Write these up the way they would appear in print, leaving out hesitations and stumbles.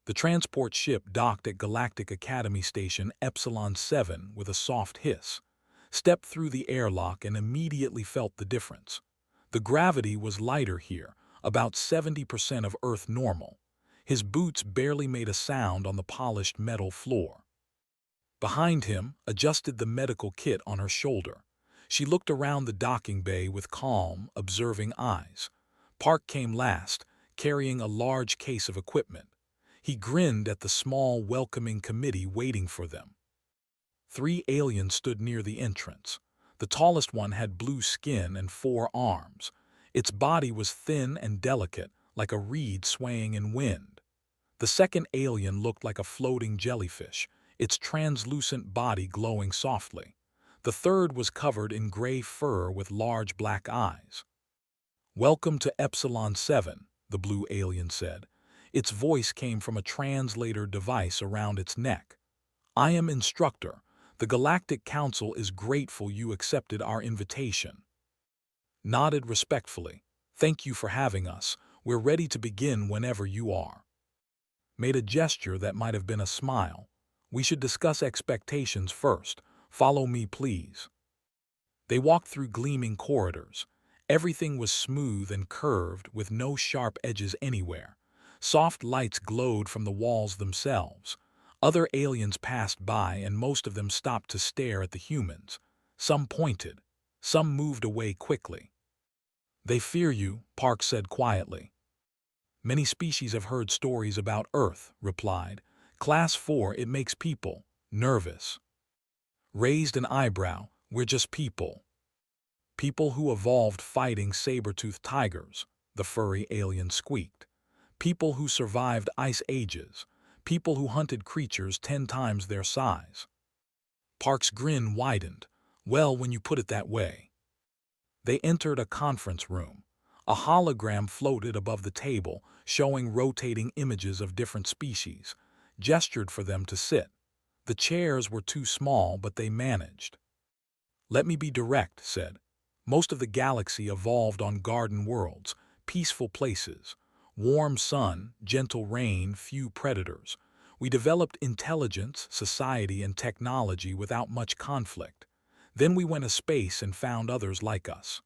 The transport ship docked at Galactic Academy Station Epsilon 7 with a soft hiss, stepped through the airlock and immediately felt the difference. The gravity was lighter here, about 70% of Earth normal. His boots barely made a sound on the polished metal floor. Behind him, adjusted the medical kit on her shoulder. She looked around the docking bay with calm, observing eyes. Park came last, carrying a large case of equipment. He grinned at the small, welcoming committee waiting for them. 3 aliens stood near the entrance. The tallest one had blue skin and 4 arms. Its body was thin and delicate, like a reed swaying in wind. The second alien looked like a floating jellyfish, its translucent body glowing softly. The third was covered in gray fur with large black eyes. "Welcome to Epsilon 7, the blue alien said. Its voice came from a translator device around its neck. "I am Instructor. The Galactic Council is grateful you accepted our invitation." Nodded respectfully. "Thank you for having us. We're ready to begin whenever you are." Made a gesture that might have been a smile. "We should discuss expectations first. Follow me, please." They walked through gleaming corridors. Everything was smooth and curved, with no sharp edges anywhere. Soft lights glowed from the walls themselves. Other aliens passed by, and most of them stopped to stare at the humans. Some pointed. Some moved away quickly. "They fear you," Park said quietly. "Many species have heard stories about Earth," replied. "Class 4, it makes people nervous." Raised an eyebrow. "We're just people." "People who evolved fighting saber-toothed tigers," the furry alien squeaked. "People who survived ice ages. People who hunted creatures 10 times their size." Park's grin widened. "Well, when you put it that way." They entered a conference room. A hologram floated above the table, showing rotating images of different species. Gestured for them to sit. The chairs were too small, but they managed. "Let me be direct," said. "Most of the galaxy evolved on garden worlds, peaceful places. Warm sun, gentle rain, few predators. We developed intelligence, society, and technology without much conflict. Then we went to space and found others like us."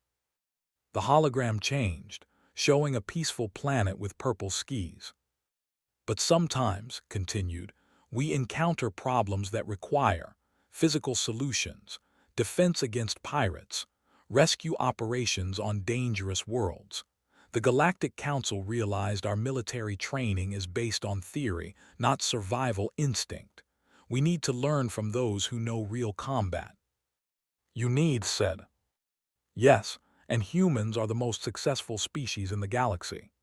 The hologram changed, showing a peaceful planet with purple skis. "But sometimes," continued, "we encounter problems that require physical solutions, defense against pirates, rescue operations on dangerous worlds. The Galactic Council realized our military training is based on theory, not survival instinct. We need to learn from those who know real combat." "You need," said. "Yes, and humans are the most successful species in the galaxy."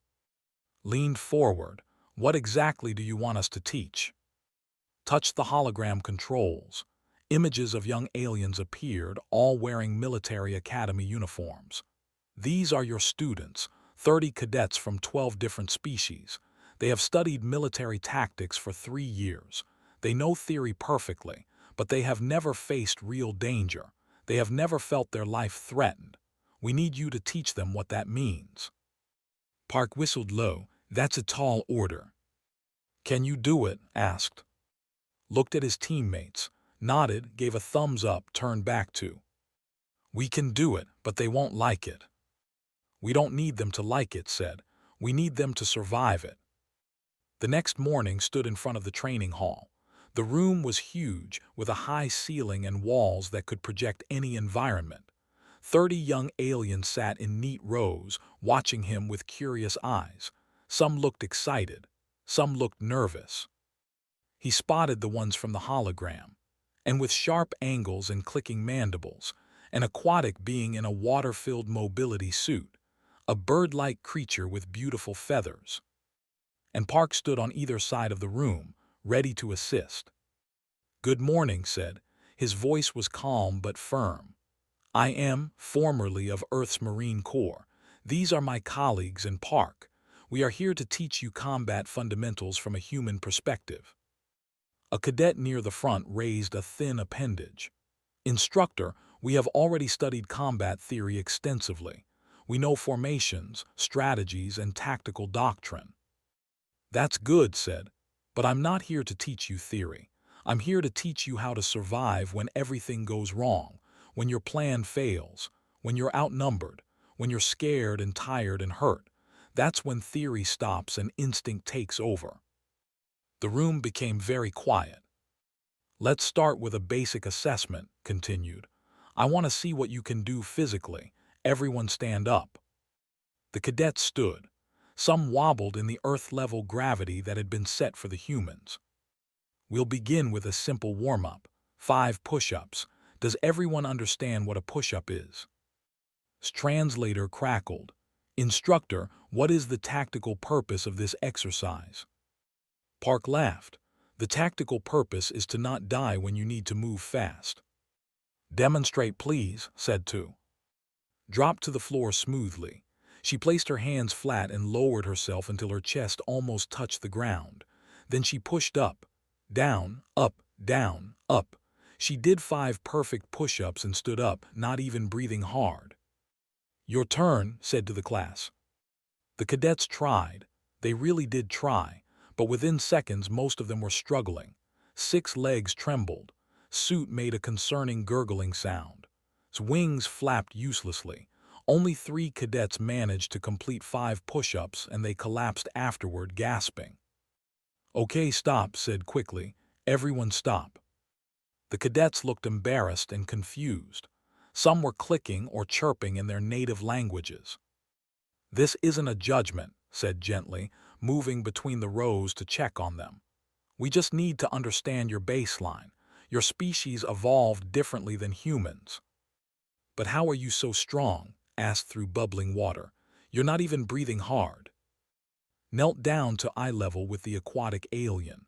Leaned forward. "What exactly do you want us to teach?" Touched the hologram controls. Images of young aliens appeared, all wearing military academy uniforms. "These are your students, 30 cadets from 12 different species. They have studied military tactics for 3 years. They know theory perfectly, but they have never faced real danger. They have never felt their life threatened. We need you to teach them what that means." Park whistled low. "That's a tall order." "Can you do it?" asked. Looked at his teammates, nodded, gave a thumbs up, turned back to. "We can do it, but they won't like it." "We don't need them to like it," said. "We need them to survive it." The next morning stood in front of the training hall. The room was huge, with a high ceiling and walls that could project any environment. 30 young aliens sat in neat rows, watching him with curious eyes. Some looked excited. Some looked nervous. He spotted the ones from the hologram, and with sharp angles and clicking mandibles, an aquatic being in a water-filled mobility suit, a bird-like creature with beautiful feathers. And Park stood on either side of the room, ready to assist. "Good morning," said. His voice was calm but firm. "I am, formerly of Earth's Marine Corps. These are my colleagues in Park. We are here to teach you combat fundamentals from a human perspective." A cadet near the front raised a thin appendage. "Instructor, we have already studied combat theory extensively. We know formations, strategies, and tactical doctrine." "That's good," said. But I'm not here to teach you theory. I'm here to teach you how to survive when everything goes wrong, when your plan fails, when you're outnumbered, when you're scared and tired and hurt. That's when theory stops and instinct takes over. The room became very quiet. Let's start with a basic assessment, continued. I want to see what you can do physically. Everyone stand up. The cadets stood. Some wobbled in the Earth-level gravity that had been set for the humans. We'll begin with a simple warm-up. 5 push-ups. Does everyone understand what a push-up is? Translator crackled. Instructor, what is the tactical purpose of this exercise? Park laughed. The tactical purpose is to not die when you need to move fast. Demonstrate, please, said Tu. Dropped to the floor smoothly. She placed her hands flat and lowered herself until her chest almost touched the ground. Then she pushed up, down, up, down, up. She did 5 perfect push-ups and stood up, not even breathing hard. Your turn, said to the class. The cadets tried. They really did try, but within seconds most of them were struggling. 6 legs trembled. Suit made a concerning gurgling sound. His wings flapped uselessly. Only 3 cadets managed to complete 5 push-ups and they collapsed afterward, gasping. Okay, stop, said quickly. Everyone stop. The cadets looked embarrassed and confused. Some were clicking or chirping in their native languages. This isn't a judgment, said gently, moving between the rows to check on them. We just need to understand your baseline. Your species evolved differently than humans. But how are you so strong? Asked through bubbling water. You're not even breathing hard. Knelt down to eye level with the aquatic alien.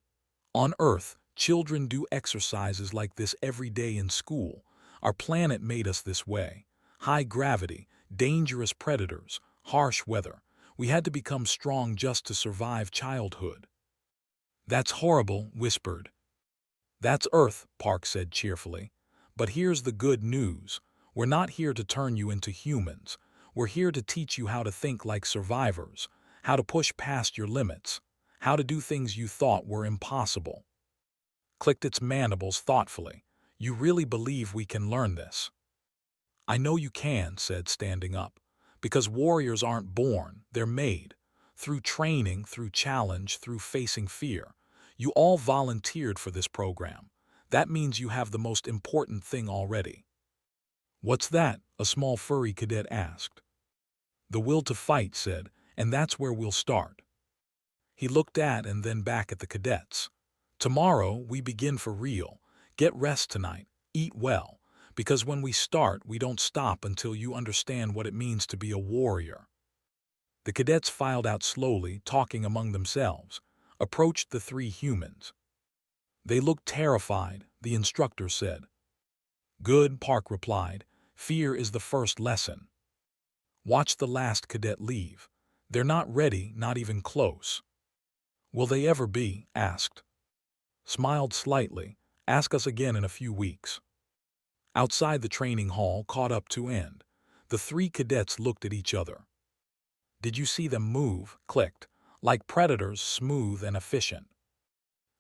On Earth, children do exercises like this every day in school. Our planet made us this way. High gravity, dangerous predators, harsh weather. We had to become strong just to survive childhood. That's horrible, whispered. That's Earth, Park said cheerfully. But here's the good news. We're not here to turn you into humans. We're here to teach you how to think like survivors, how to push past your limits, how to do things you thought were impossible. Clicked its mandibles thoughtfully. You really believe we can learn this? I know you can, said, standing up. Because warriors aren't born, they're made. Through training, through challenge, through facing fear. You all volunteered for this program. That means you have the most important thing already. What's that? A small furry cadet asked. The will to fight, said, and that's where we'll start. He looked at and then back at the cadets. Tomorrow, we begin for real. Get rest tonight. Eat well. Because when we start, we don't stop until you understand what it means to be a warrior. The cadets filed out slowly, talking among themselves, approached the 3 humans. They looked terrified, the instructor said. Good, Park replied. Fear is the first lesson. Watch the last cadet leave. They're not ready, not even close. Will they ever be? Asked. Smiled slightly. Ask us again in a few weeks. Outside the training hall caught up to end. The 3 cadets looked at each other. Did you see them move? Clicked. Like predators, smooth and efficient.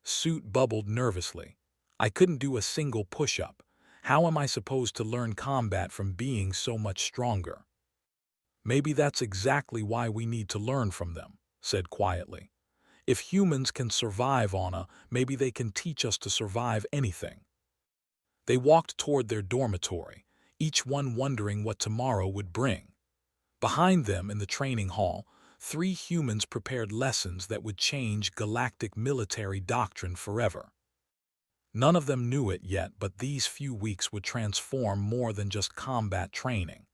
Suit bubbled nervously. I couldn't do a single push-up. How am I supposed to learn combat from being so much stronger? Maybe that's exactly why we need to learn from them, said quietly. If humans can survive on a, maybe they can teach us to survive anything. They walked toward their dormitory, each one wondering what tomorrow would bring. Behind them in the training hall, 3 humans prepared lessons that would change galactic military doctrine forever. None of them knew it yet, but these few weeks would transform more than just combat training.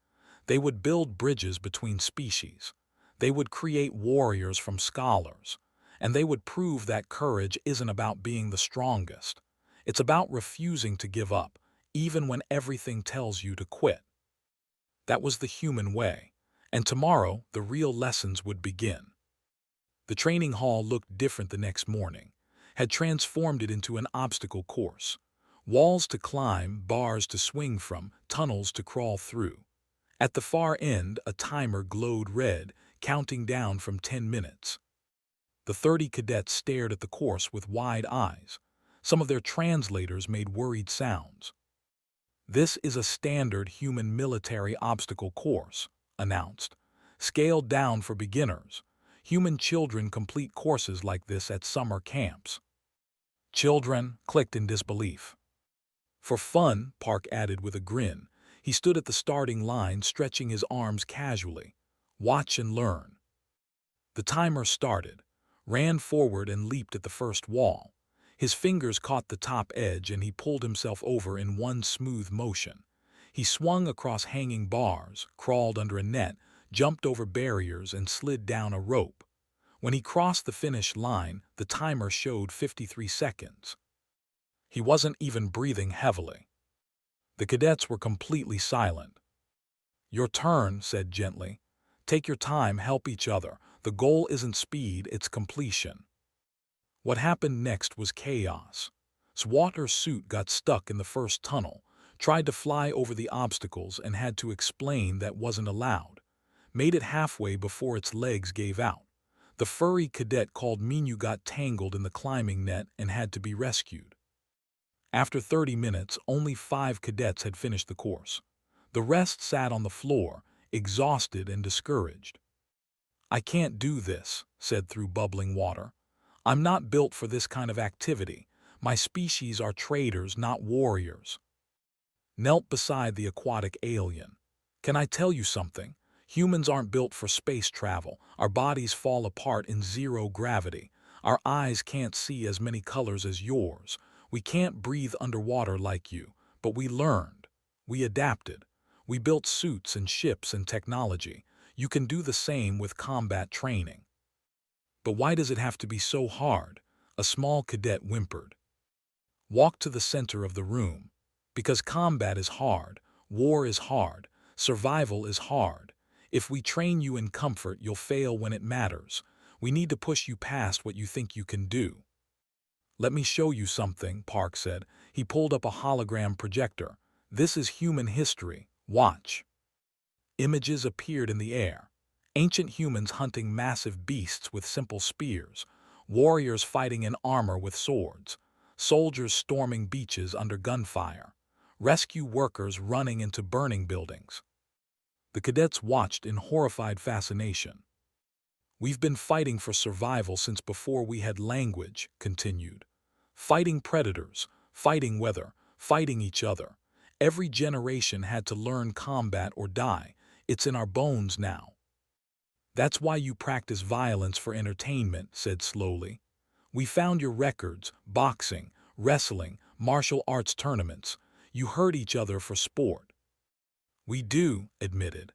They would build bridges between species. They would create warriors from scholars. And they would prove that courage isn't about being the strongest. It's about refusing to give up, even when everything tells you to quit. That was the human way. And tomorrow, the real lessons would begin. The training hall looked different the next morning, had transformed it into an obstacle course. Walls to climb, bars to swing from, tunnels to crawl through. At the far end, a timer glowed red, counting down from 10 minutes. The 30 cadets stared at the course with wide eyes. Some of their translators made worried sounds. "This is a standard human military obstacle course," announced. "Scaled down for beginners. Human children complete courses like this at summer camps." Children clicked in disbelief. "For fun," Park added with a grin. He stood at the starting line, stretching his arms casually. "Watch and learn." The timer started, ran forward and leaped at the first wall. His fingers caught the top edge and he pulled himself over in one smooth motion. He swung across hanging bars, crawled under a net, jumped over barriers and slid down a rope. When he crossed the finish line, the timer showed 53 seconds. He wasn't even breathing heavily. The cadets were completely silent. "Your turn," said gently. "Take your time, help each other. The goal isn't speed, it's completion." What happened next was chaos. Swater's suit got stuck in the first tunnel, tried to fly over the obstacles and had to explain that wasn't allowed. Made it halfway before its legs gave out. The furry cadet called Minu got tangled in the climbing net and had to be rescued. After 30 minutes, only 5 cadets had finished the course. The rest sat on the floor, exhausted and discouraged. "I can't do this," said through bubbling water. "I'm not built for this kind of activity. My species are traders, not warriors." Knelt beside the aquatic alien. "Can I tell you something? Humans aren't built for space travel. Our bodies fall apart in zero gravity. Our eyes can't see as many colors as yours. We can't breathe underwater like you. But we learned. We adapted. We built suits and ships and technology. You can do the same with combat training." "But why does it have to be so hard?" a small cadet whimpered. "Walk to the center of the room. Because combat is hard, war is hard, survival is hard. If we train you in comfort, you'll fail when it matters. We need to push you past what you think you can do." "Let me show you something," Park said. He pulled up a hologram projector. "This is human history. Watch." Images appeared in the air. Ancient humans hunting massive beasts with simple spears, warriors fighting in armor with swords, soldiers storming beaches under gunfire, rescue workers running into burning buildings. The cadets watched in horrified fascination. "We've been fighting for survival since before we had language," continued. "Fighting predators, fighting weather, fighting each other. Every generation had to learn combat or die. It's in our bones now." "That's why you practice violence for entertainment," said slowly. "We found your records, boxing, wrestling, martial arts tournaments. You hurt each other for sport." "We do," admitted.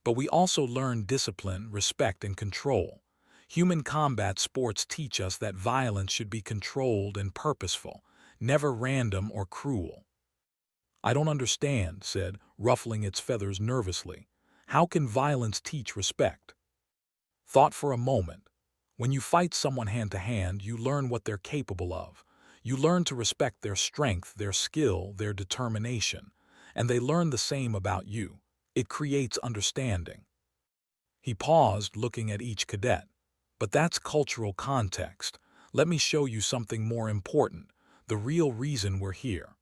"But we also learn discipline, respect, and control. Human combat sports teach us that violence should be controlled and purposeful, never random or cruel." "I don't understand," said, ruffling its feathers nervously. "How can violence teach respect?" Thought for a moment. When you fight someone hand to hand, you learn what they're capable of. You learn to respect their strength, their skill, their determination. And they learn the same about you. It creates understanding. He paused, looking at each cadet. "But that's cultural context. Let me show you something more important, the real reason we're here."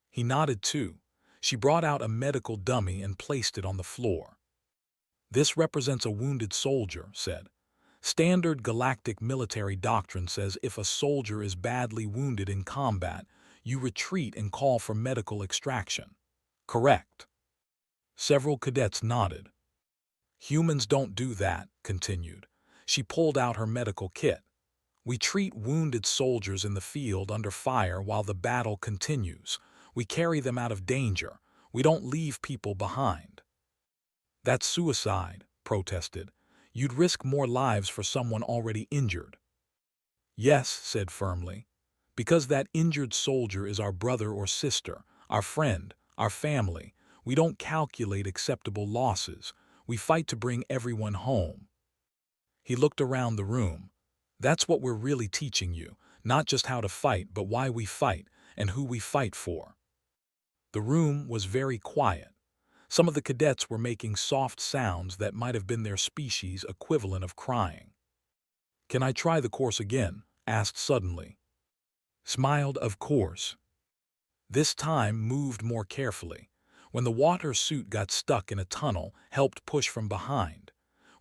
He nodded too. She brought out a medical dummy and placed it on the floor. "This represents a wounded soldier," said. "Standard galactic military doctrine says if a soldier is badly wounded in combat, you retreat and call for medical extraction. Correct?" Several cadets nodded. "Humans don't do that," continued. She pulled out her medical kit. "We treat wounded soldiers in the field under fire while the battle continues. We carry them out of danger. We don't leave people behind." "That's suicide," protested. "You'd risk more lives for someone already injured." "Yes," said firmly, "because that injured soldier is our brother or sister, our friend, our family. We don't calculate acceptable losses. We fight to bring everyone home." He looked around the room. "That's what we're really teaching you, not just how to fight, but why we fight and who we fight for." The room was very quiet. Some of the cadets were making soft sounds that might have been their species' equivalent of crying. "Can I try the course again?" asked suddenly. Smiled, "Of course." This time moved more carefully. When the water suit got stuck in a tunnel, helped push from behind.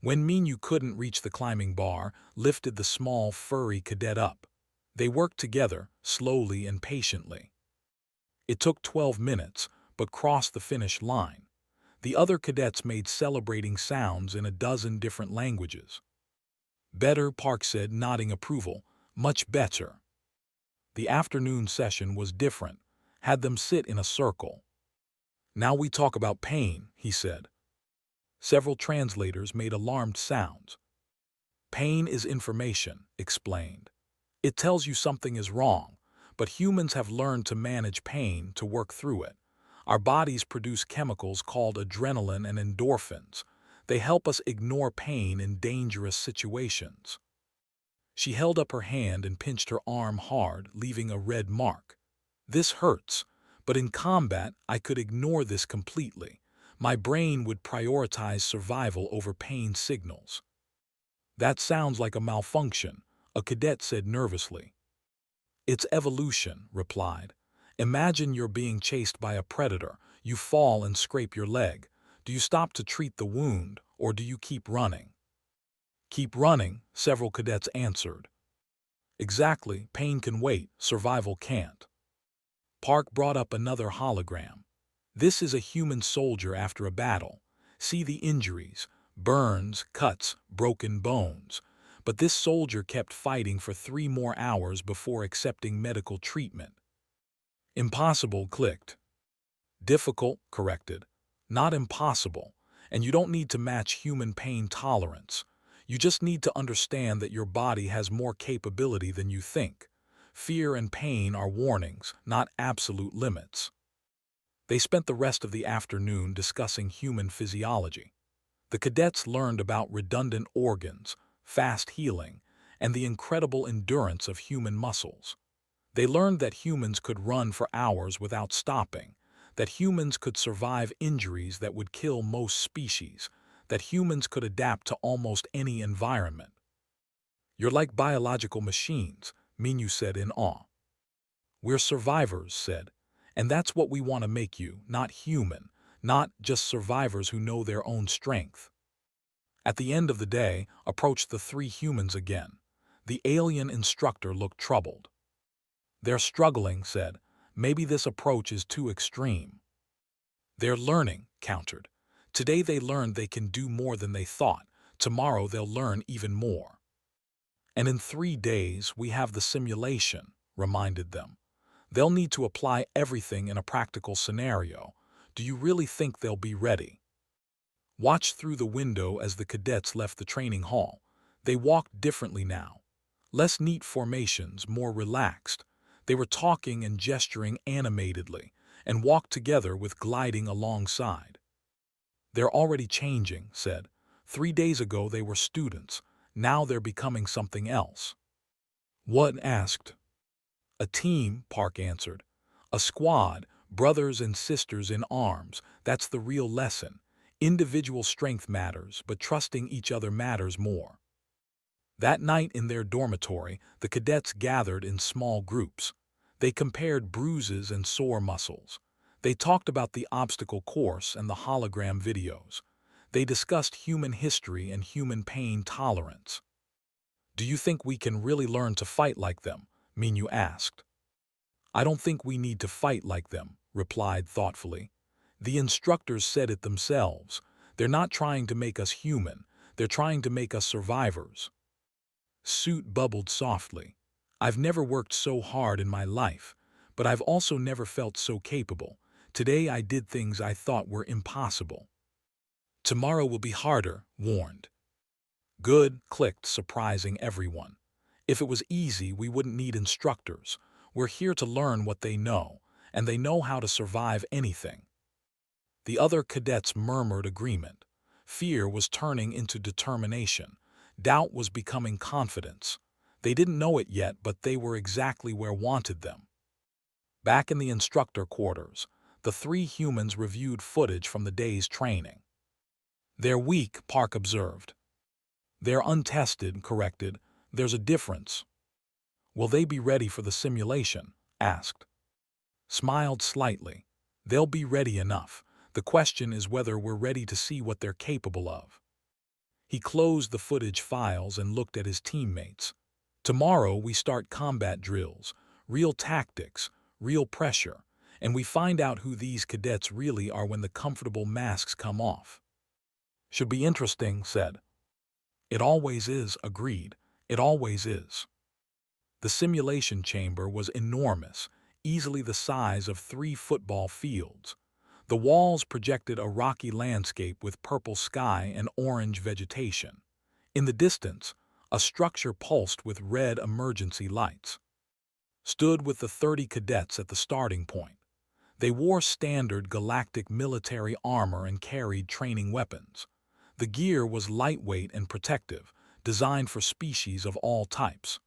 When Minyu couldn't reach the climbing bar, lifted the small, furry cadet up. They worked together, slowly and patiently. It took 12 minutes, but crossed the finish line. The other cadets made celebrating sounds in a dozen different languages. "Better," Park said, nodding approval. "Much better." The afternoon session was different, had them sit in a circle. "Now we talk about pain," he said. Several translators made alarmed sounds. "Pain is information," explained. "It tells you something is wrong, but humans have learned to manage pain, to work through it. Our bodies produce chemicals called adrenaline and endorphins. They help us ignore pain in dangerous situations." She held up her hand and pinched her arm hard, leaving a red mark. "This hurts, but in combat I could ignore this completely. My brain would prioritize survival over pain signals." "That sounds like a malfunction," a cadet said nervously. "It's evolution," replied. "Imagine you're being chased by a predator. You fall and scrape your leg. Do you stop to treat the wound, or do you keep running?" "Keep running," several cadets answered. "Exactly, pain can wait, survival can't." Park brought up another hologram. "This is a human soldier after a battle. See the injuries, burns, cuts, broken bones. But this soldier kept fighting for 3 more hours before accepting medical treatment." "Impossible," clicked. "Difficult," corrected. "Not impossible. And you don't need to match human pain tolerance. You just need to understand that your body has more capability than you think. Fear and pain are warnings, not absolute limits." They spent the rest of the afternoon discussing human physiology. The cadets learned about redundant organs, fast healing, and the incredible endurance of human muscles. They learned that humans could run for hours without stopping, that humans could survive injuries that would kill most species, that humans could adapt to almost any environment. "You're like biological machines," Minyu said in awe. "We're survivors," said, "and that's what we want to make you, not human, not just survivors who know their own strength." At the end of the day, approached the 3 humans again. The alien instructor looked troubled. "They're struggling," said. "Maybe this approach is too extreme." "They're learning," countered. "Today they learned they can do more than they thought. Tomorrow they'll learn even more." "And in 3 days we have the simulation," reminded them. "They'll need to apply everything in a practical scenario. Do you really think they'll be ready?" Watched through the window as the cadets left the training hall. They walked differently now. Less neat formations, more relaxed. They were talking and gesturing animatedly, and walked together with gliding alongside. "They're already changing," said. 3 days ago they were students. Now they're becoming something else." "What?" asked. "A team," Park answered. "A squad, brothers and sisters in arms. That's the real lesson. Individual strength matters, but trusting each other matters more." That night in their dormitory, the cadets gathered in small groups. They compared bruises and sore muscles. They talked about the obstacle course and the hologram videos. They discussed human history and human pain tolerance. "Do you think we can really learn to fight like them?" Minyu asked. "I don't think we need to fight like them," replied thoughtfully. "The instructors said it themselves. They're not trying to make us human. They're trying to make us survivors." Suit bubbled softly. "I've never worked so hard in my life, but I've also never felt so capable. Today I did things I thought were impossible." "Tomorrow will be harder," warned. "Good," clicked, surprising everyone. "If it was easy, we wouldn't need instructors. We're here to learn what they know, and they know how to survive anything." The other cadets murmured agreement. Fear was turning into determination. Doubt was becoming confidence. They didn't know it yet, but they were exactly where wanted them. Back in the instructor quarters, the 3 humans reviewed footage from the day's training. "They're weak," Park observed. "They're untested," corrected. There's a difference. Will they be ready for the simulation? Asked. Smiled slightly. They'll be ready enough. The question is whether we're ready to see what they're capable of. He closed the footage files and looked at his teammates. Tomorrow we start combat drills, real tactics, real pressure, and we find out who these cadets really are when the comfortable masks come off. Should be interesting, said. It always is, agreed. It always is. The simulation chamber was enormous, easily the size of 3 football fields. The walls projected a rocky landscape with purple sky and orange vegetation. In the distance, a structure pulsed with red emergency lights. Stood with the 30 cadets at the starting point. They wore standard galactic military armor and carried training weapons. The gear was lightweight and protective, designed for species of all types.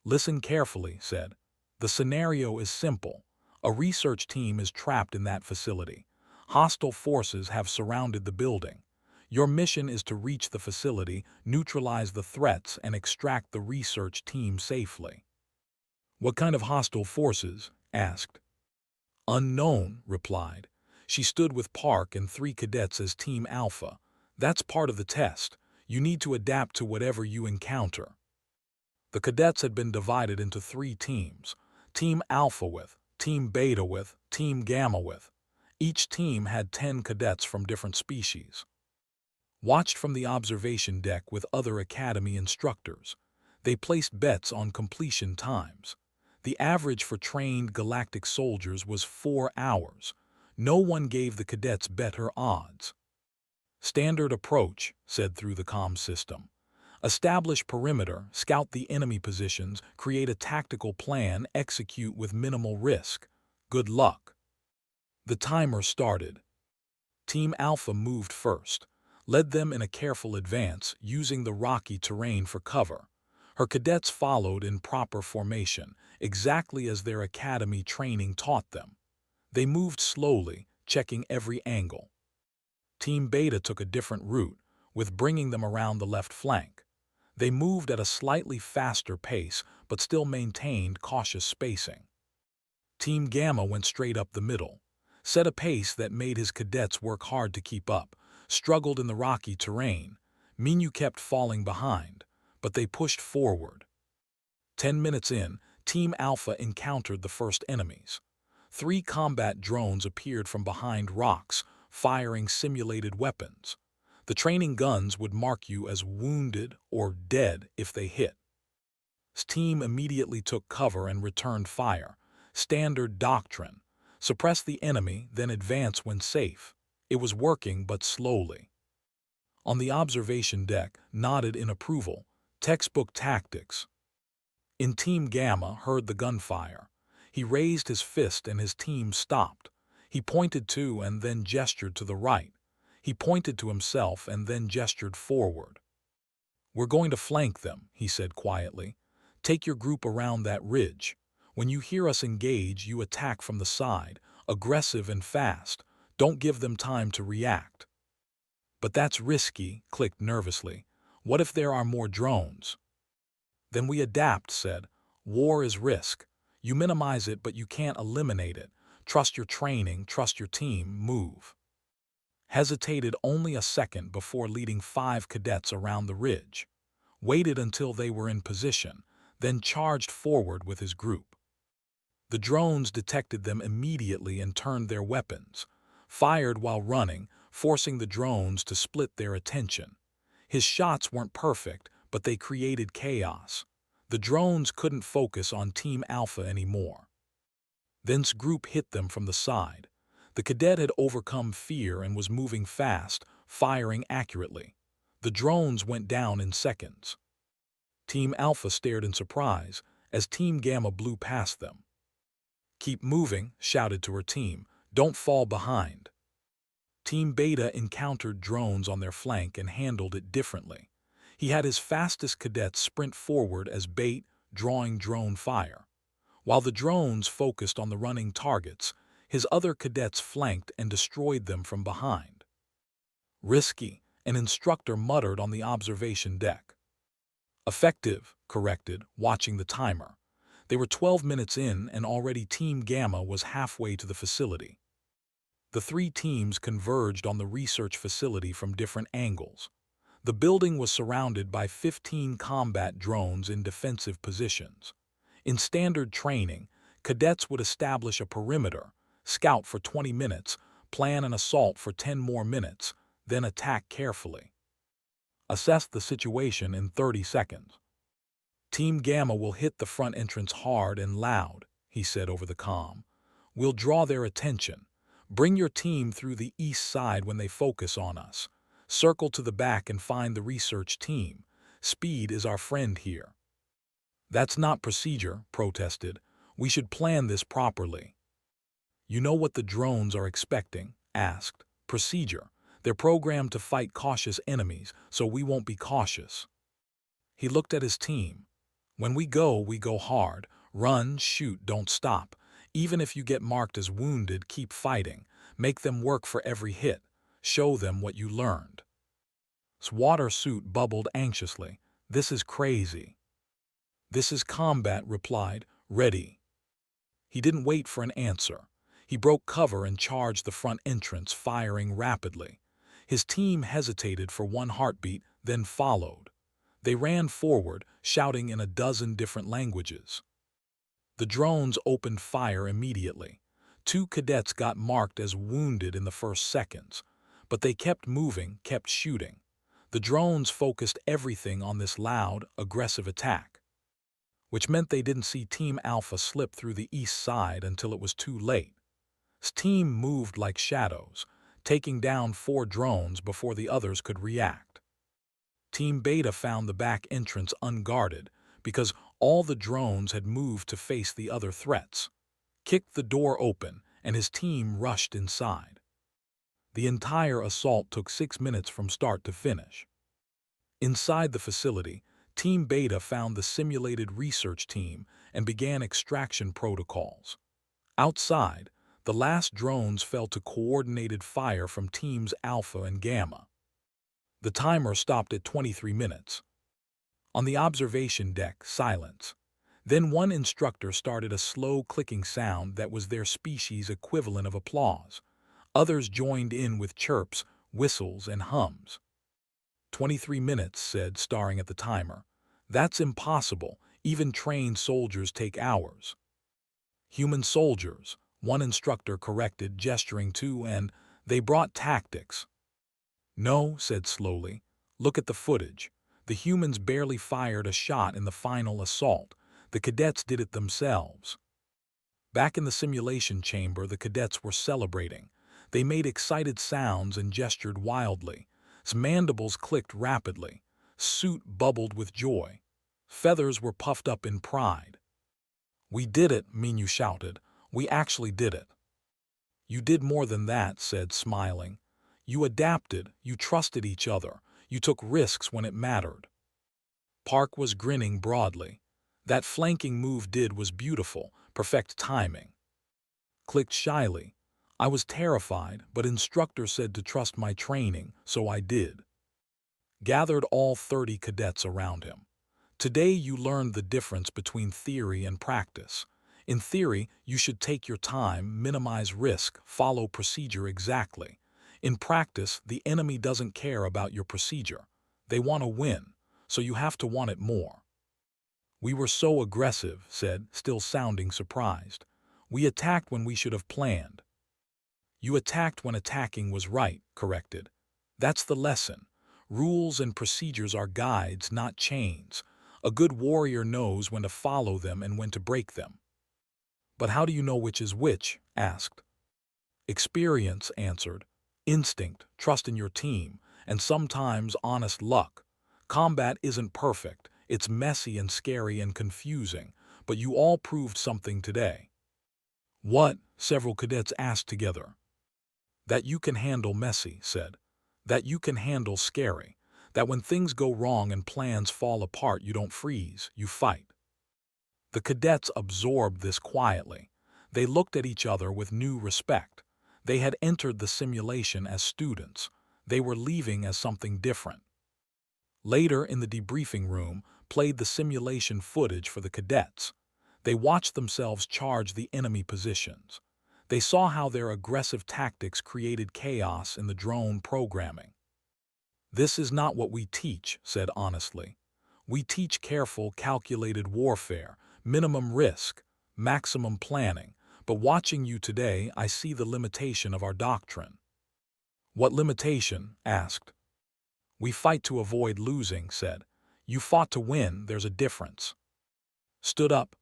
Listen carefully, said. The scenario is simple. A research team is trapped in that facility. Hostile forces have surrounded the building. Your mission is to reach the facility, neutralize the threats, and extract the research team safely. What kind of hostile forces? Asked. Unknown, replied. She stood with Park and 3 cadets as Team Alpha. That's part of the test. You need to adapt to whatever you encounter. The cadets had been divided into 3 teams. Team Alpha with, Team Beta with, Team Gamma with. Each team had 10 cadets from different species. Watched from the observation deck with other Academy instructors. They placed bets on completion times. The average for trained galactic soldiers was 4 hours. No one gave the cadets better odds. Standard approach, said through the comm system. Establish perimeter, scout the enemy positions, create a tactical plan, execute with minimal risk. Good luck. The timer started. Team Alpha moved first, led them in a careful advance, using the rocky terrain for cover. Her cadets followed in proper formation, exactly as their academy training taught them. They moved slowly, checking every angle. Team Beta took a different route, with bringing them around the left flank. They moved at a slightly faster pace, but still maintained cautious spacing. Team Gamma went straight up the middle, set a pace that made his cadets work hard to keep up, struggled in the rocky terrain. Minu kept falling behind, but they pushed forward. 10 minutes in, Team Alpha encountered the first enemies. 3 combat drones appeared from behind rocks, firing simulated weapons. The training guns would mark you as wounded or dead if they hit. His team immediately took cover and returned fire. Standard doctrine. Suppress the enemy, then advance when safe. It was working, but slowly. On the observation deck, nodded in approval. Textbook tactics. In Team Gamma heard the gunfire. He raised his fist and his team stopped. He pointed to and then gestured to the right. He pointed to himself and then gestured forward. We're going to flank them, he said quietly. Take your group around that ridge. When you hear us engage, you attack from the side, aggressive and fast. Don't give them time to react. But that's risky, clicked nervously. What if there are more drones? Then we adapt, said. War is risk. You minimize it, but you can't eliminate it. Trust your training, trust your team, move. Hesitated only a second before leading 5 cadets around the ridge. Waited until they were in position, then charged forward with his group. The drones detected them immediately and turned their weapons. Fired while running, forcing the drones to split their attention. His shots weren't perfect, but they created chaos. The drones couldn't focus on Team Alpha anymore. Then's group hit them from the side. The cadet had overcome fear and was moving fast, firing accurately. The drones went down in seconds. Team Alpha stared in surprise as Team Gamma blew past them. Keep moving, shouted to her team. Don't fall behind. Team Beta encountered drones on their flank and handled it differently. He had his fastest cadets sprint forward as bait, drawing drone fire. While the drones focused on the running targets, his other cadets flanked and destroyed them from behind. Risky, an instructor muttered on the observation deck. Effective, corrected, watching the timer. They were 12 minutes in and already Team Gamma was halfway to the facility. The three teams converged on the research facility from different angles. The building was surrounded by 15 combat drones in defensive positions. In standard training, cadets would establish a perimeter, scout for 20 minutes, plan an assault for 10 more minutes, then attack carefully. Assess the situation in 30 seconds. Team Gamma will hit the front entrance hard and loud, he said over the comm. We'll draw their attention. Bring your team through the east side when they focus on us. Circle to the back and find the research team. Speed is our friend here. That's not procedure, protested. We should plan this properly. You know what the drones are expecting? Asked. Procedure. They're programmed to fight cautious enemies, so we won't be cautious. He looked at his team. When we go hard. Run, shoot, don't stop. Even if you get marked as wounded, keep fighting. Make them work for every hit. Show them what you learned. Swatter Suit bubbled anxiously. This is crazy. This is combat, replied. Ready. He didn't wait for an answer. He broke cover and charged the front entrance, firing rapidly. His team hesitated for one heartbeat, then followed. They ran forward, shouting in a dozen different languages. The drones opened fire immediately. 2 cadets got marked as wounded in the first seconds, but they kept moving, kept shooting. The drones focused everything on this loud, aggressive attack, which meant they didn't see Team Alpha slip through the east side until it was too late. His team moved like shadows, taking down 4 drones before the others could react. Team Beta found the back entrance unguarded because all the drones had moved to face the other threats. Kicked the door open, and his team rushed inside. The entire assault took 6 minutes from start to finish. Inside the facility, Team Beta found the simulated research team and began extraction protocols. Outside, the last drones fell to coordinated fire from Teams Alpha and Gamma. The timer stopped at 23 minutes. On the observation deck, silence. Then one instructor started a slow clicking sound that was their species' equivalent of applause. Others joined in with chirps, whistles, and hums. 23 minutes, said, staring at the timer. That's impossible. Even trained soldiers take hours. Human soldiers, one instructor corrected, gesturing to, and they brought tactics. No, said slowly. Look at the footage. The humans barely fired a shot in the final assault. The cadets did it themselves. Back in the simulation chamber, the cadets were celebrating. They made excited sounds and gestured wildly. His mandibles clicked rapidly. Suit bubbled with joy. Feathers were puffed up in pride. We did it, Minu shouted. We actually did it. You did more than that, said, smiling. You adapted, you trusted each other, you took risks when it mattered. Park was grinning broadly. That flanking move did was beautiful, perfect timing. Clicked shyly. I was terrified, but instructor said to trust my training, so I did. Gathered all 30 cadets around him. Today you learned the difference between theory and practice. In theory, you should take your time, minimize risk, follow procedure exactly. In practice, the enemy doesn't care about your procedure. They want to win, so you have to want it more. We were so aggressive, said, still sounding surprised. We attacked when we should have planned. You attacked when attacking was right, corrected. That's the lesson. Rules and procedures are guides, not chains. A good warrior knows when to follow them and when to break them. But how do you know which is which? Asked. Experience, answered. Instinct, trust in your team, and sometimes honest luck. Combat isn't perfect. It's messy and scary and confusing, but you all proved something today. What? Several cadets asked together. That you can handle messy, said. That you can handle scary. That when things go wrong and plans fall apart, you don't freeze, you fight. The cadets absorbed this quietly. They looked at each other with new respect. They had entered the simulation as students. They were leaving as something different. Later in the debriefing room, played the simulation footage for the cadets. They watched themselves charge the enemy positions. They saw how their aggressive tactics created chaos in the drone programming. "This is not what we teach," said honestly. "We teach careful, calculated warfare, minimum risk, maximum planning, but watching you today, I see the limitation of our doctrine." "What limitation?" asked. "We fight to avoid losing," said. "You fought to win, there's a difference." Stood up.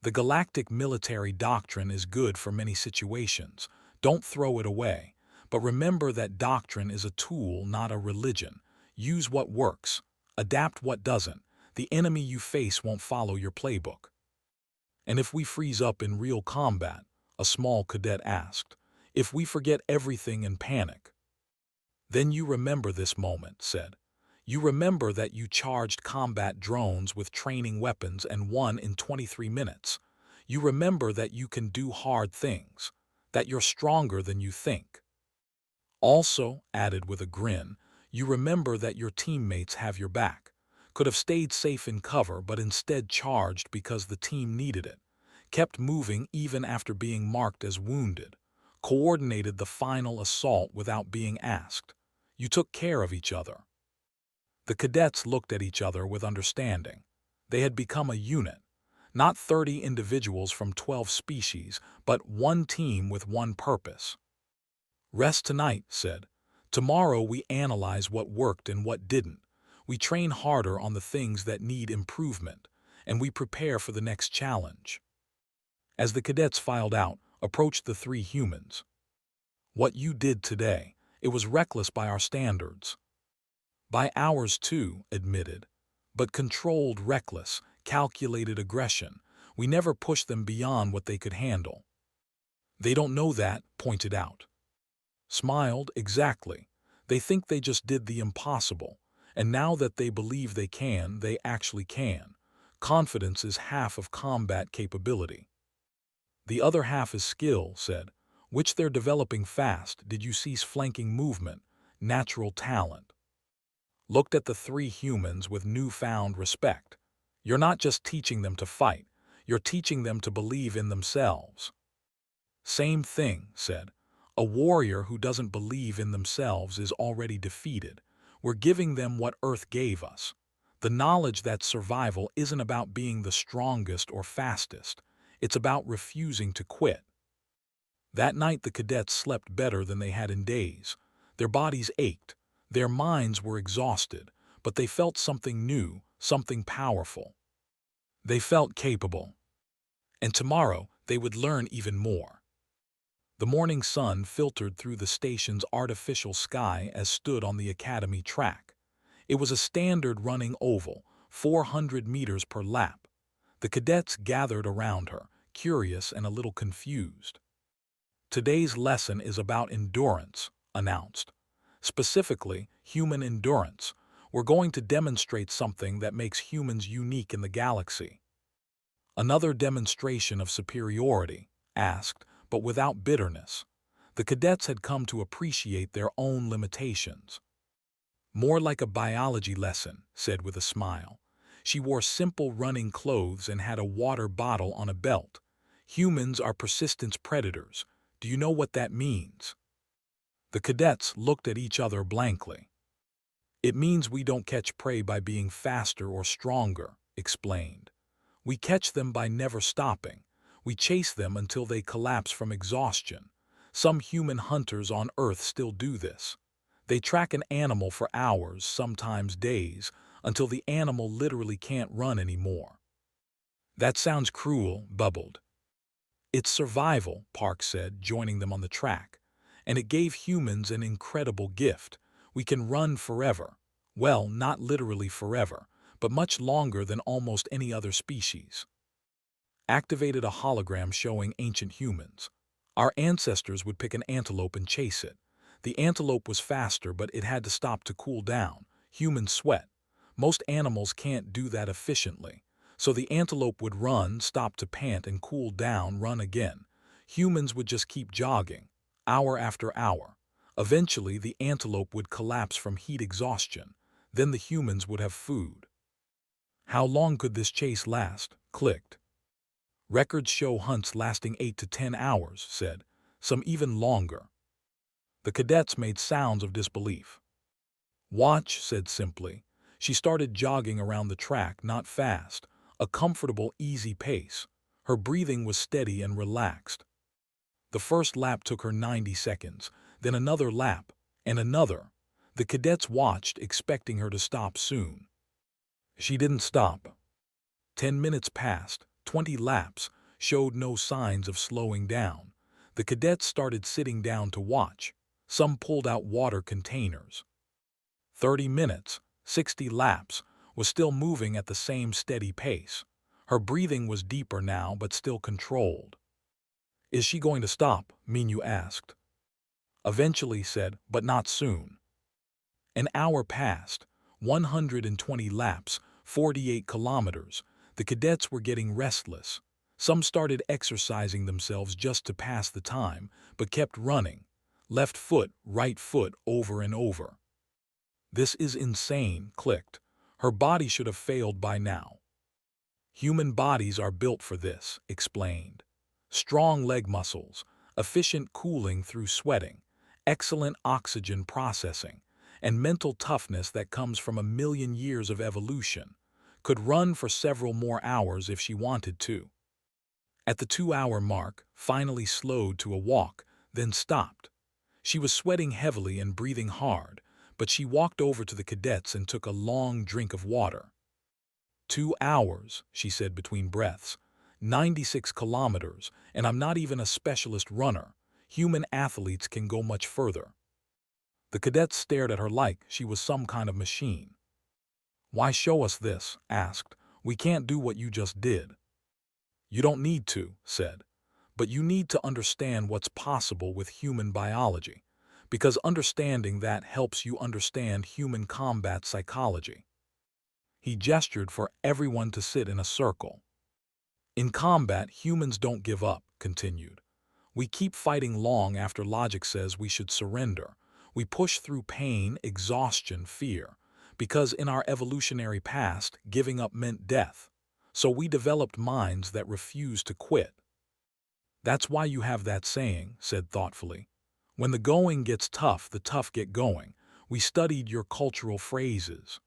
"The galactic military doctrine is good for many situations. Don't throw it away. But remember that doctrine is a tool, not a religion. Use what works. Adapt what doesn't. The enemy you face won't follow your playbook." "And if we freeze up in real combat?" a small cadet asked. "If we forget everything and panic?" "Then you remember this moment," said. "You remember that you charged combat drones with training weapons and won in 23 minutes. You remember that you can do hard things, that you're stronger than you think. Also," added with a grin, "you remember that your teammates have your back. Could have stayed safe in cover but instead charged because the team needed it. Kept moving even after being marked as wounded. Coordinated the final assault without being asked. You took care of each other." The cadets looked at each other with understanding. They had become a unit. Not 30 individuals from 12 species, but one team with one purpose. "Rest tonight," said. "Tomorrow we analyze what worked and what didn't. We train harder on the things that need improvement, and we prepare for the next challenge." As the cadets filed out, approached the three humans. "What you did today, it was reckless by our standards." "By ours too," admitted. "But controlled, reckless, calculated aggression. We never pushed them beyond what they could handle." "They don't know that," pointed out. Smiled. "Exactly. They think they just did the impossible, and now that they believe they can, they actually can. Confidence is half of combat capability." "The other half is skill," said, "which they're developing fast. Did you see flanking movement? Natural talent." Looked at the three humans with newfound respect. "You're not just teaching them to fight, you're teaching them to believe in themselves." "Same thing," said. "A warrior who doesn't believe in themselves is already defeated. We're giving them what Earth gave us. The knowledge that survival isn't about being the strongest or fastest. It's about refusing to quit." That night the cadets slept better than they had in days. Their bodies ached. Their minds were exhausted, but they felt something new, something powerful. They felt capable. And tomorrow they would learn even more. The morning sun filtered through the station's artificial sky as stood on the academy track. It was a standard running oval, 400 meters per lap. The cadets gathered around her, curious and a little confused. "Today's lesson is about endurance," announced. "Specifically, human endurance. We're going to demonstrate something that makes humans unique in the galaxy." "Another demonstration of superiority?" asked, but without bitterness. The cadets had come to appreciate their own limitations. "More like a biology lesson," said with a smile. She wore simple running clothes and had a water bottle on a belt. "Humans are persistence predators. Do you know what that means?" The cadets looked at each other blankly. "It means we don't catch prey by being faster or stronger," explained. "We catch them by never stopping. We chase them until they collapse from exhaustion. Some human hunters on Earth still do this. They track an animal for hours, sometimes days, until the animal literally can't run anymore." "That sounds cruel," bubbled. "It's survival," Park said, joining them on the track. "And it gave humans an incredible gift. We can run forever. Well, not literally forever, but much longer than almost any other species." Activated a hologram showing ancient humans. "Our ancestors would pick an antelope and chase it. The antelope was faster, but it had to stop to cool down. Humans sweat. Most animals can't do that efficiently. So the antelope would run, stop to pant and cool down, run again. Humans would just keep jogging, hour after hour. Eventually, the antelope would collapse from heat exhaustion. Then the humans would have food." How long could this chase last? Clicked. Records show hunts lasting 8 to 10 hours, said. Some even longer. The cadets made sounds of disbelief. Watch, said simply. She started jogging around the track, not fast, a comfortable, easy pace. Her breathing was steady and relaxed. The first lap took her 90 seconds, then another lap, and another. The cadets watched, expecting her to stop soon. She didn't stop. 10 minutes passed, 20 laps, showed no signs of slowing down. The cadets started sitting down to watch. Some pulled out water containers. 30 minutes, 60 laps, was still moving at the same steady pace. Her breathing was deeper now, but still controlled. Is she going to stop? Minyu asked. Eventually, said, but not soon. An hour passed, 120 laps, 48 kilometers. The cadets were getting restless. Some started exercising themselves just to pass the time, but kept running. Left foot, right foot, over and over. This is insane, clicked. Her body should have failed by now. Human bodies are built for this, explained. Strong leg muscles, efficient cooling through sweating, excellent oxygen processing, and mental toughness that comes from a million years of evolution. Could run for several more hours if she wanted to. At the 2-hour mark, finally slowed to a walk, then stopped. She was sweating heavily and breathing hard, but she walked over to the cadets and took a long drink of water. 2 hours, she said between breaths. 96 kilometers, and I'm not even a specialist runner. Human athletes can go much further. The cadets stared at her like she was some kind of machine. Why show us this? Asked. We can't do what you just did. You don't need to, said. But you need to understand what's possible with human biology, because understanding that helps you understand human combat psychology. He gestured for everyone to sit in a circle. In combat, humans don't give up, continued. We keep fighting long after logic says we should surrender. We push through pain, exhaustion, fear, because in our evolutionary past, giving up meant death. So we developed minds that refuse to quit. That's why you have that saying, said thoughtfully. When the going gets tough, the tough get going. We studied your cultural phrases.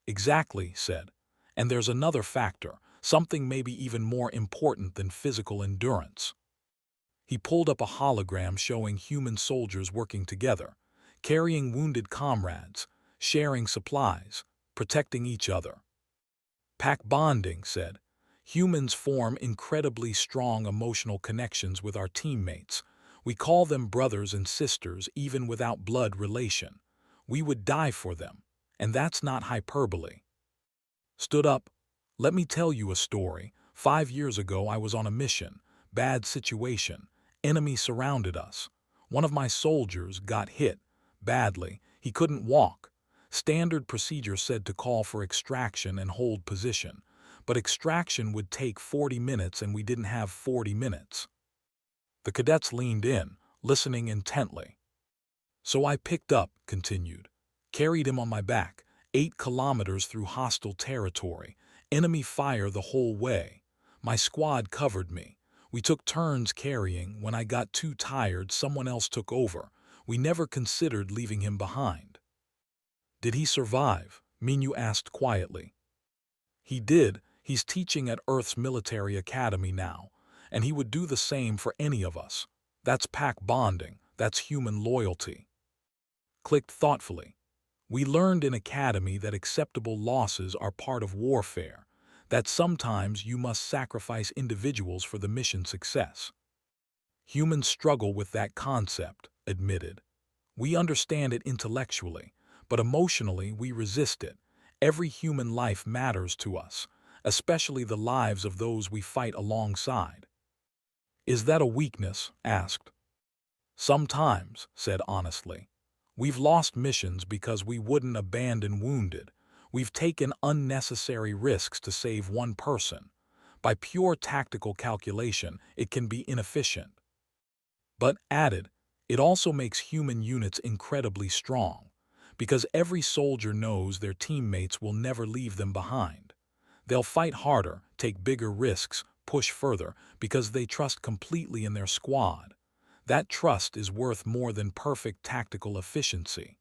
Exactly, said. And there's another factor, something maybe even more important than physical endurance. He pulled up a hologram showing human soldiers working together, carrying wounded comrades, sharing supplies, protecting each other. Pack bonding, said. Humans form incredibly strong emotional connections with our teammates. We call them brothers and sisters even without blood relation. We would die for them, and that's not hyperbole. Stood up. Let me tell you a story. 5 years ago I was on a mission. Bad situation. Enemy surrounded us. One of my soldiers got hit. Badly. He couldn't walk. Standard procedure said to call for extraction and hold position. But extraction would take 40 minutes and we didn't have 40 minutes. The cadets leaned in, listening intently. So I picked up, continued. Carried him on my back, 8 kilometers through hostile territory. Enemy fire the whole way. My squad covered me. We took turns carrying. When I got too tired, someone else took over. We never considered leaving him behind. Did he survive? Minyu asked quietly. He did. He's teaching at Earth's military academy now, and he would do the same for any of us. That's pack bonding. That's human loyalty. Clicked thoughtfully. We learned in academy that acceptable losses are part of warfare, that sometimes you must sacrifice individuals for the mission's success. Humans struggle with that concept, admitted. We understand it intellectually, but emotionally we resist it. Every human life matters to us, especially the lives of those we fight alongside. Is that a weakness? Asked. Sometimes, said honestly. We've lost missions because we wouldn't abandon wounded. We've taken unnecessary risks to save one person. By pure tactical calculation, it can be inefficient. But, added, it also makes human units incredibly strong, because every soldier knows their teammates will never leave them behind. They'll fight harder, take bigger risks, push further, because they trust completely in their squad. That trust is worth more than perfect tactical efficiency.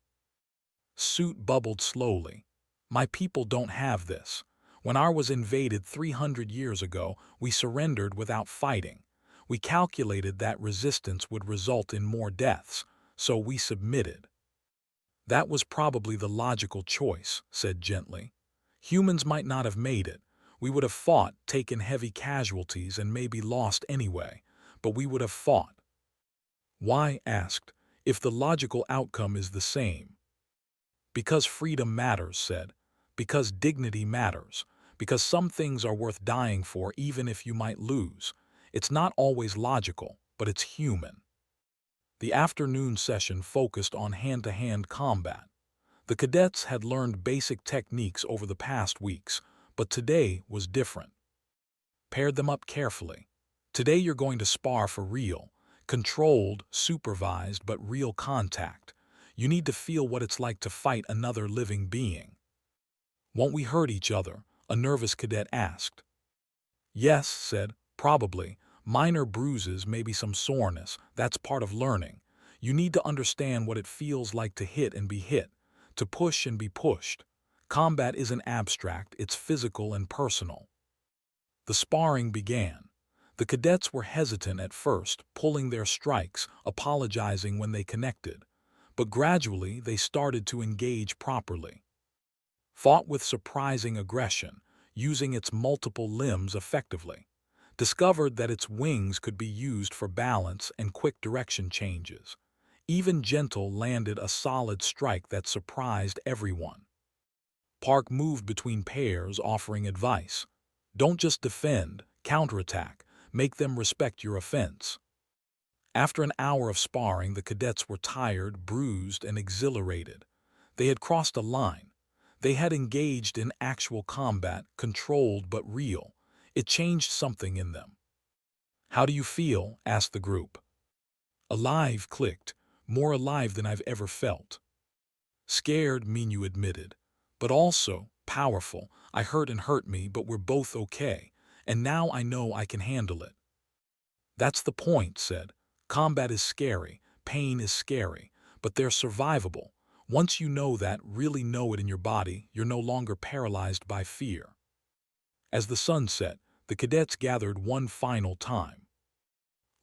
Suit bubbled slowly. My people don't have this. When ours was invaded 300 years ago, we surrendered without fighting. We calculated that resistance would result in more deaths, so we submitted. That was probably the logical choice, said gently. Humans might not have made it. We would have fought, taken heavy casualties, and maybe lost anyway, but we would have fought. Why? Asked. If the logical outcome is the same. Because freedom matters, said. Because dignity matters. Because some things are worth dying for even if you might lose. It's not always logical, but it's human. The afternoon session focused on hand-to-hand combat. The cadets had learned basic techniques over the past weeks, but today was different. Paired them up carefully. Today you're going to spar for real. Controlled, supervised, but real contact. You need to feel what it's like to fight another living being. Won't we hurt each other? A nervous cadet asked. Yes, said. Probably. Minor bruises, maybe some soreness. That's part of learning. You need to understand what it feels like to hit and be hit, to push and be pushed. Combat isn't abstract, it's physical and personal. The sparring began. The cadets were hesitant at first, pulling their strikes, apologizing when they connected. But gradually they started to engage properly. Fought with surprising aggression, using its multiple limbs effectively. Discovered that its wings could be used for balance and quick direction changes. Even Gentle landed a solid strike that surprised everyone. Park moved between pairs, offering advice. Don't just defend, counterattack, make them respect your offense. After an hour of sparring, the cadets were tired, bruised, and exhilarated. They had crossed a line. They had engaged in actual combat, controlled but real. It changed something in them. How do you feel? Asked the group. Alive, clicked. More alive than I've ever felt. Scared, Minu admitted. But also powerful. I hurt and hurt me, but we're both okay. And now I know I can handle it. That's the point, said. Combat is scary, pain is scary, but they're survivable. Once you know that, really know it in your body, you're no longer paralyzed by fear. As the sun set, the cadets gathered one final time.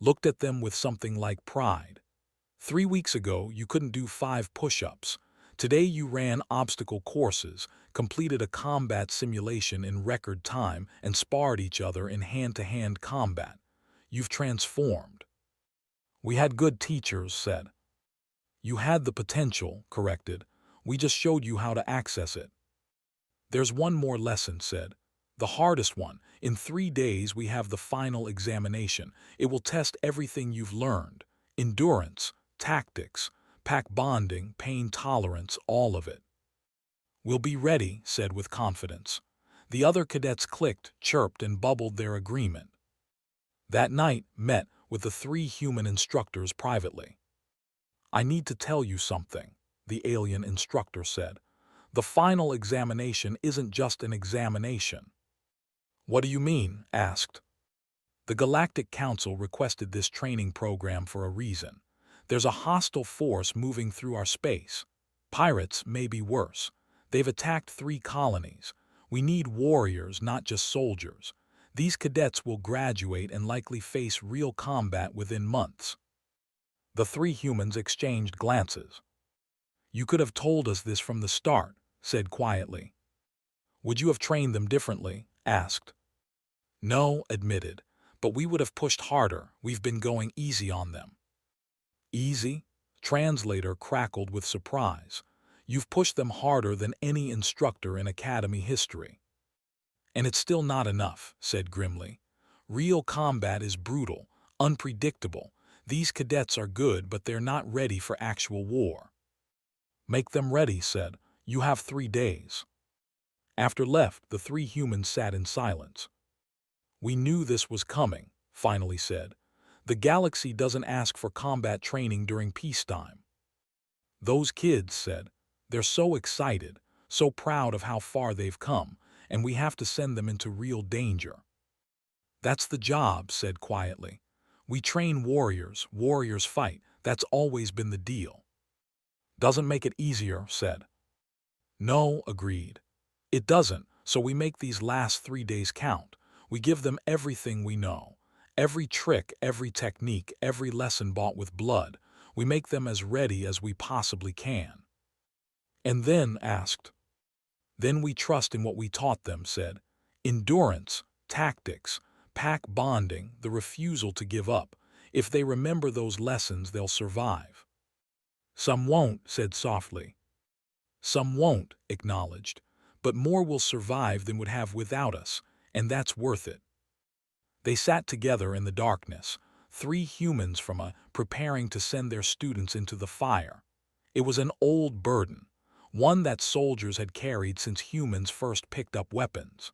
Looked at them with something like pride. 3 weeks ago, you couldn't do 5 push-ups. Today you ran obstacle courses, completed a combat simulation in record time, and sparred each other in hand-to-hand combat. You've transformed. We had good teachers, said. You had the potential, corrected. We just showed you how to access it. There's one more lesson, said. The hardest one. In 3 days we have the final examination. It will test everything you've learned. Endurance, tactics, pack bonding, pain tolerance, all of it. We'll be ready, said with confidence. The other cadets clicked, chirped, and bubbled their agreement. That night, met with the 3 human instructors privately. I need to tell you something, the alien instructor said. The final examination isn't just an examination. What do you mean? Asked. The Galactic Council requested this training program for a reason. There's a hostile force moving through our space. Pirates may be worse. They've attacked 3 colonies. We need warriors, not just soldiers. These cadets will graduate and likely face real combat within months. The 3 humans exchanged glances. You could have told us this from the start, said quietly. Would you have trained them differently? Asked. No, admitted, but we would have pushed harder. We've been going easy on them. Easy? Translator crackled with surprise. You've pushed them harder than any instructor in Academy history. And it's still not enough, said grimly. Real combat is brutal, unpredictable. These cadets are good, but they're not ready for actual war. Make them ready, said. You have 3 days. After left, the 3 humans sat in silence. We knew this was coming, finally said. The galaxy doesn't ask for combat training during peacetime. Those kids, said. They're so excited, so proud of how far they've come, and we have to send them into real danger. That's the job, said quietly. We train warriors, warriors fight. That's always been the deal. Doesn't make it easier, said. No, agreed. It doesn't, so we make these last 3 days count. We give them everything we know. Every trick, every technique, every lesson bought with blood. We make them as ready as we possibly can. And then, asked. Then we trust in what we taught them, said. Endurance, tactics, pack bonding, the refusal to give up. If they remember those lessons, they'll survive. Some won't, said softly. Some won't, acknowledged. But more will survive than would have without us, and that's worth it. They sat together in the darkness, 3 humans from preparing to send their students into the fire. It was an old burden, one that soldiers had carried since humans first picked up weapons.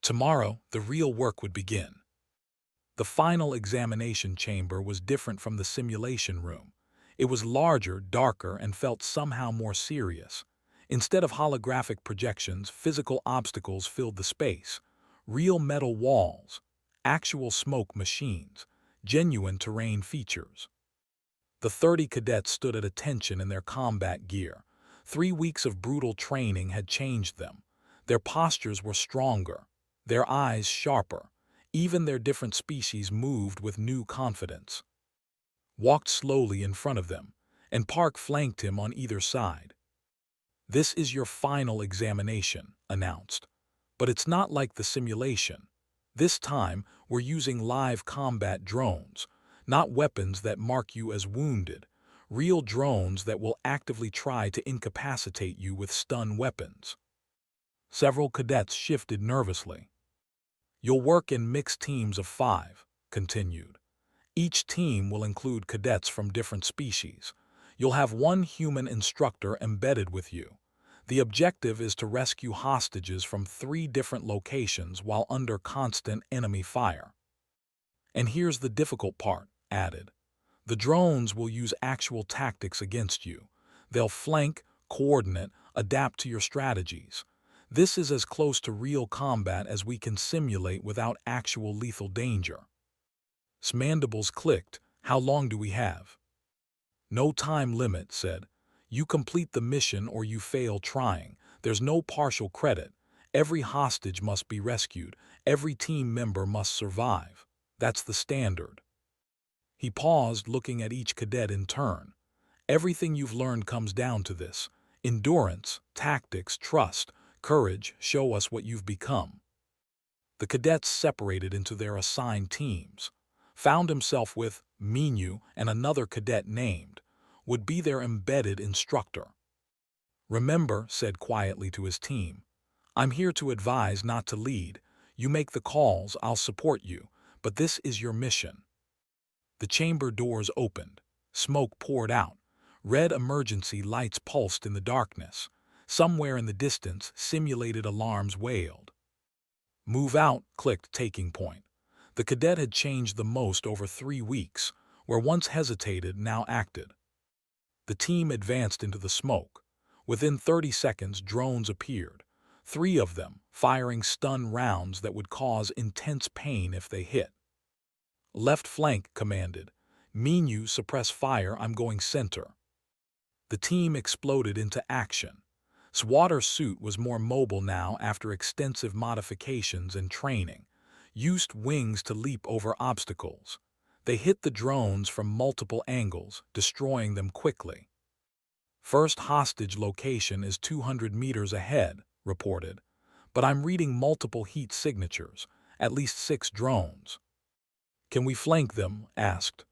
Tomorrow, the real work would begin. The final examination chamber was different from the simulation room. It was larger, darker, and felt somehow more serious. Instead of holographic projections, physical obstacles filled the space. Real metal walls, actual smoke machines, genuine terrain features. The 30 cadets stood at attention in their combat gear. 3 weeks of brutal training had changed them. Their postures were stronger, their eyes sharper. Even their different species moved with new confidence. Walked slowly in front of them, and Park flanked him on either side. This is your final examination, announced. But it's not like the simulation. This time, we're using live combat drones, not weapons that mark you as wounded, real drones that will actively try to incapacitate you with stun weapons. Several cadets shifted nervously. You'll work in mixed teams of 5, continued. Each team will include cadets from different species. You'll have 1 human instructor embedded with you. The objective is to rescue hostages from 3 different locations while under constant enemy fire. And here's the difficult part, added. The drones will use actual tactics against you. They'll flank, coordinate, adapt to your strategies. This is as close to real combat as we can simulate without actual lethal danger. Mandibles clicked. How long do we have? No time limit, said. You complete the mission or you fail trying. There's no partial credit. Every hostage must be rescued. Every team member must survive. That's the standard. He paused, looking at each cadet in turn. Everything you've learned comes down to this. Endurance, tactics, trust, courage, show us what you've become. The cadets separated into their assigned teams. Found himself with Minyu and another cadet named, would be their embedded instructor. Remember, said quietly to his team, I'm here to advise, not to lead. You make the calls, I'll support you, but this is your mission. The chamber doors opened. Smoke poured out. Red emergency lights pulsed in the darkness. Somewhere in the distance, simulated alarms wailed. Move out, clicked taking point. The cadet had changed the most over 3 weeks, where once hesitated, now acted. The team advanced into the smoke. Within 30 seconds, drones appeared. 3 of them, firing stun rounds that would cause intense pain if they hit. Left flank, commanded. Minyu, suppress fire, I'm going center. The team exploded into action. Swatter suit was more mobile now after extensive modifications and training. Used wings to leap over obstacles. They hit the drones from multiple angles, destroying them quickly. First hostage location is 200 meters ahead, reported. But I'm reading multiple heat signatures, at least 6 drones. Can we flank them? Asked.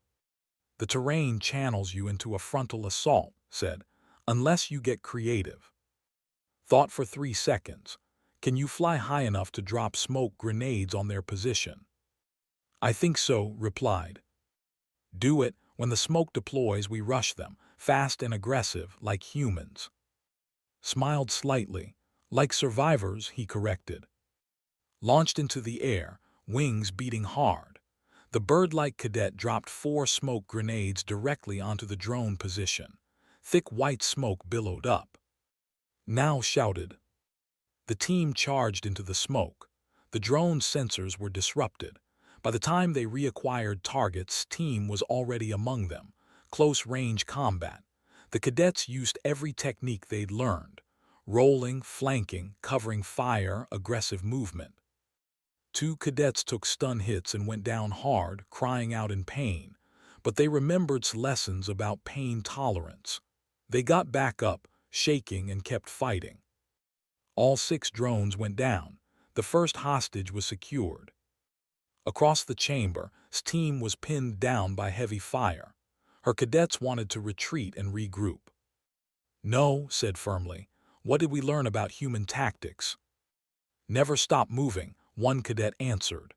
The terrain channels you into a frontal assault, said, unless you get creative. Thought for 3 seconds. Can you fly high enough to drop smoke grenades on their position? I think so, replied. Do it. When the smoke deploys, we rush them, fast and aggressive, like humans. Smiled slightly. Like survivors, he corrected. Launched into the air, wings beating hard. The bird-like cadet dropped 4 smoke grenades directly onto the drone position. Thick white smoke billowed up. Now shouted. The team charged into the smoke. The drone's sensors were disrupted. By the time they reacquired targets, team was already among them. Close-range combat. The cadets used every technique they'd learned. Rolling, flanking, covering fire, aggressive movement. 2 cadets took stun hits and went down hard, crying out in pain. But they remembered lessons about pain tolerance. They got back up, shaking, and kept fighting. All 6 drones went down. The first hostage was secured. Across the chamber, team was pinned down by heavy fire. Her cadets wanted to retreat and regroup. "No," said firmly. "What did we learn about human tactics?" "Never stop moving," one cadet answered.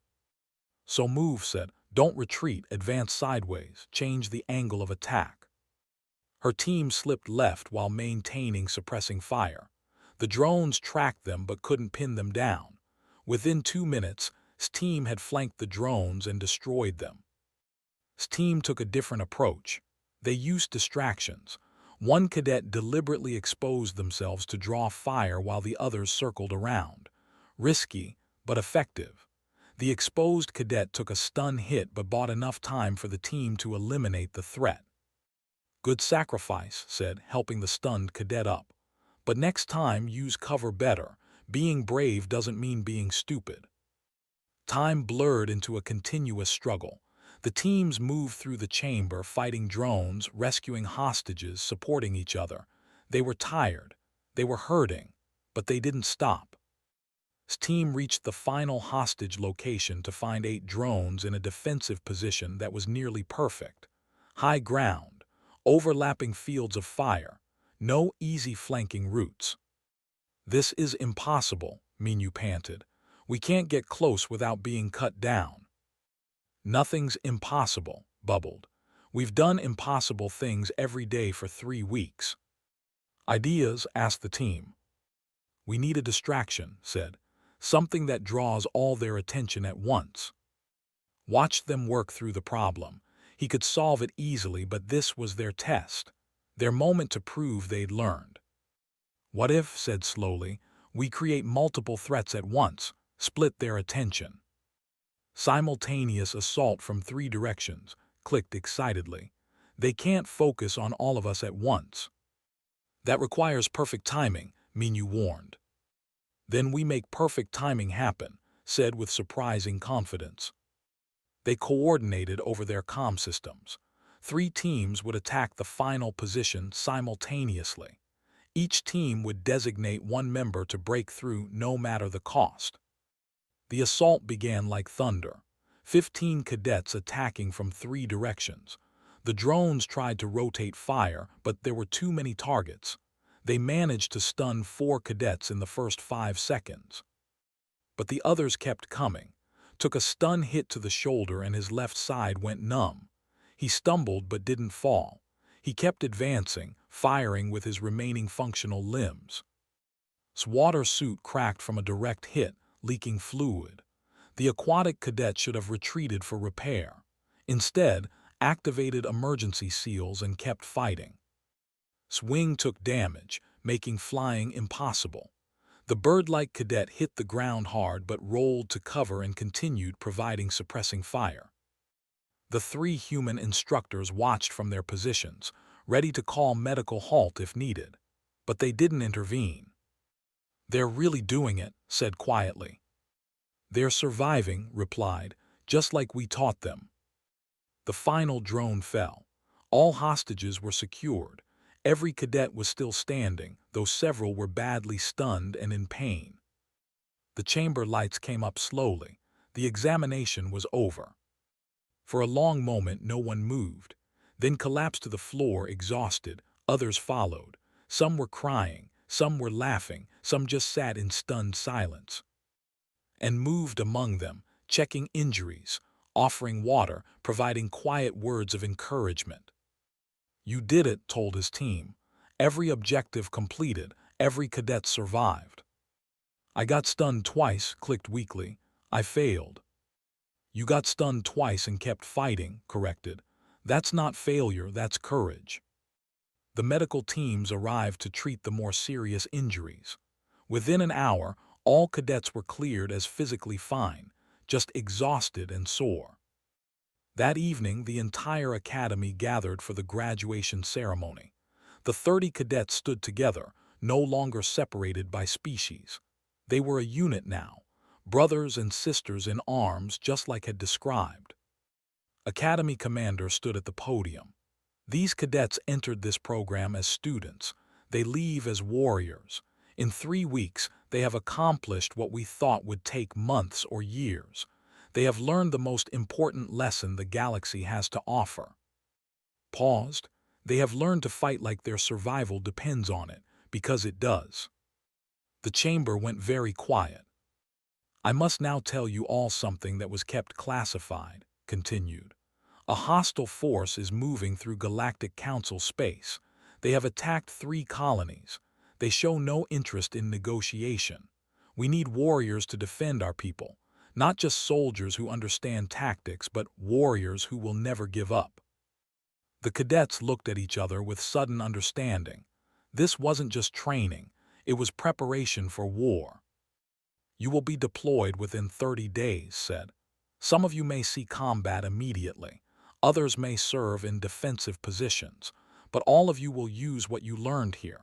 "So move," said. "Don't retreat, advance sideways, change the angle of attack." Her team slipped left while maintaining suppressing fire. The drones tracked them but couldn't pin them down. Within 2 minutes, team had flanked the drones and destroyed them. Team took a different approach. They used distractions. One cadet deliberately exposed themselves to draw fire while the others circled around. Risky, but effective. The exposed cadet took a stun hit but bought enough time for the team to eliminate the threat. "Good sacrifice," said, helping the stunned cadet up. "But next time, use cover better. Being brave doesn't mean being stupid." Time blurred into a continuous struggle. The teams moved through the chamber, fighting drones, rescuing hostages, supporting each other. They were tired. They were hurting. But they didn't stop. Team reached the final hostage location to find 8 drones in a defensive position that was nearly perfect. High ground, overlapping fields of fire, no easy flanking routes. "This is impossible," Minyu panted. "We can't get close without being cut down." "Nothing's impossible," bubbled. "We've done impossible things every day for 3 weeks." "Ideas?" asked the team. "We need a distraction," said. "Something that draws all their attention at once." Watched them work through the problem. He could solve it easily, but this was their test. Their moment to prove they'd learned. "What if," said slowly, "we create multiple threats at once, split their attention?" "Simultaneous assault from 3 directions," clicked excitedly. "They can't focus on all of us at once." "That requires perfect timing," Minyu warned. "Then we make perfect timing happen," said with surprising confidence. They coordinated over their comm systems. 3 teams would attack the final position simultaneously. Each team would designate one member to break through no matter the cost. The assault began like thunder. 15 cadets attacking from 3 directions. The drones tried to rotate fire, but there were too many targets. They managed to stun 4 cadets in the first 5 seconds. But the others kept coming. Took a stun hit to the shoulder and his left side went numb. He stumbled but didn't fall. He kept advancing, firing with his remaining functional limbs. His water suit cracked from a direct hit, leaking fluid. The aquatic cadet should have retreated for repair. Instead, activated emergency seals and kept fighting. His wing took damage, making flying impossible. The bird-like cadet hit the ground hard but rolled to cover and continued providing suppressing fire. The 3 human instructors watched from their positions, ready to call medical halt if needed. But they didn't intervene. "They're really doing it," said quietly. "They're surviving," replied, "just like we taught them." The final drone fell. All hostages were secured. Every cadet was still standing, though several were badly stunned and in pain. The chamber lights came up slowly. The examination was over. For a long moment no one moved, then collapsed to the floor exhausted. Others followed. Some were crying, some were laughing, some just sat in stunned silence. And moved among them, checking injuries, offering water, providing quiet words of encouragement. "You did it," told his team. "Every objective completed, every cadet survived." "I got stunned twice," clicked weakly. "I failed." "You got stunned twice and kept fighting," corrected. "That's not failure, that's courage." The medical teams arrived to treat the more serious injuries. Within an hour, all cadets were cleared as physically fine, just exhausted and sore. That evening, the entire academy gathered for the graduation ceremony. The 30 cadets stood together, no longer separated by species. They were a unit now, brothers and sisters in arms just like had described. Academy commander stood at the podium. These cadets entered this program as students. They leave as warriors. In 3 weeks, they have accomplished what we thought would take months or years. They have learned the most important lesson the galaxy has to offer. Paused. They have learned to fight like their survival depends on it, because it does. The chamber went very quiet. I must now tell you all something that was kept classified, continued. A hostile force is moving through Galactic Council space. They have attacked 3 colonies. They show no interest in negotiation. We need warriors to defend our people. Not just soldiers who understand tactics, but warriors who will never give up. The cadets looked at each other with sudden understanding. This wasn't just training, it was preparation for war. You will be deployed within 30 days, said. Some of you may see combat immediately. Others may serve in defensive positions. But all of you will use what you learned here.